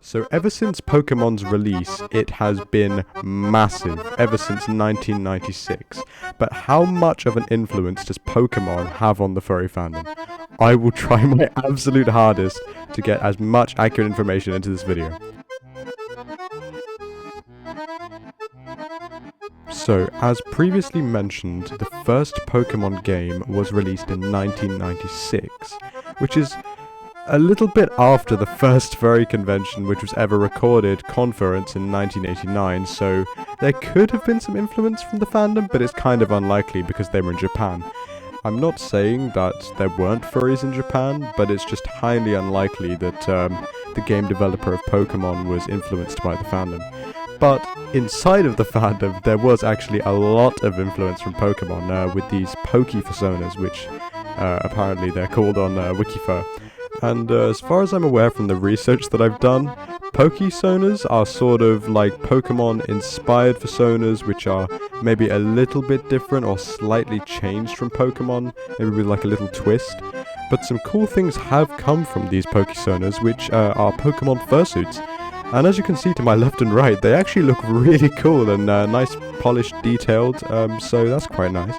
So ever since Pokemon's release, it has been massive, ever since 1996. But how much of an influence does Pokemon have on the furry fandom? I will try my absolute hardest to get as much accurate information into this video. So, as previously mentioned, the first Pokemon game was released in 1996, which is a little bit after the first furry convention which was ever recorded, Conference, in 1989, so there could have been some influence from the fandom, but it's kind of unlikely because they were in Japan. I'm not saying that there weren't furries in Japan, but it's just highly unlikely that the game developer of Pokemon was influenced by the fandom. But inside of the fandom, there was actually a lot of influence from Pokemon with these Poke-personas, which apparently they're called on Wikifur. And as far as I'm aware from the research that I've done, Poke-personas are sort of like Pokemon-inspired personas, which are maybe a little bit different or slightly changed from Pokemon, maybe with like a little twist. But some cool things have come from these Poke-personas, which are Pokemon fursuits. And as you can see to my left and right, they actually look really cool and nice, polished, detailed, so that's quite nice.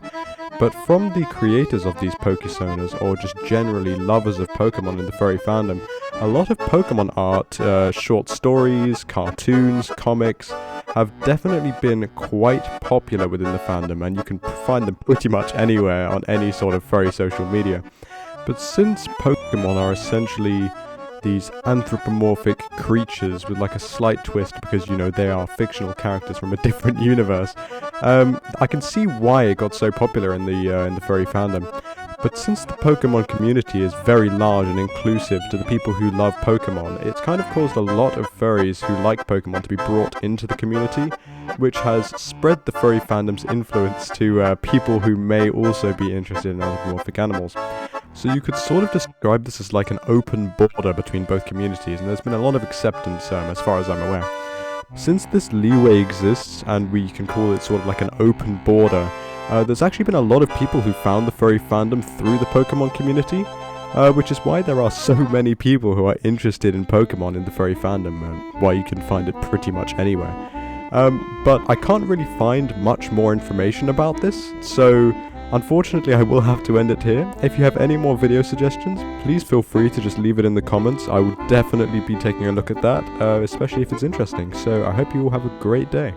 But from the creators of these Pokesonas, or just generally lovers of Pokemon in the furry fandom, a lot of Pokemon art, short stories, cartoons, comics, have definitely been quite popular within the fandom, and you can find them pretty much anywhere on any sort of furry social media. But since Pokemon are essentially these anthropomorphic creatures with like a slight twist because, you know, they are fictional characters from a different universe, I can see why it got so popular in the furry fandom. But since the Pokemon community is very large and inclusive to the people who love Pokemon, it's kind of caused a lot of furries who like Pokemon to be brought into the community, which has spread the furry fandom's influence to people who may also be interested in anthropomorphic animals. So you could sort of describe this as like an open border between both communities, and there's been a lot of acceptance as far as I'm aware. Since this leeway exists, and we can call it sort of like an open border, there's actually been a lot of people who found the furry fandom through the Pokemon community, which is why there are so many people who are interested in Pokemon in the furry fandom, why you can find it pretty much anywhere. But I can't really find much more information about this, so unfortunately I will have to end it here. If you have any more video suggestions, please feel free to just leave it in the comments. I will definitely be taking a look at that, especially if it's interesting. So I hope you all have a great day.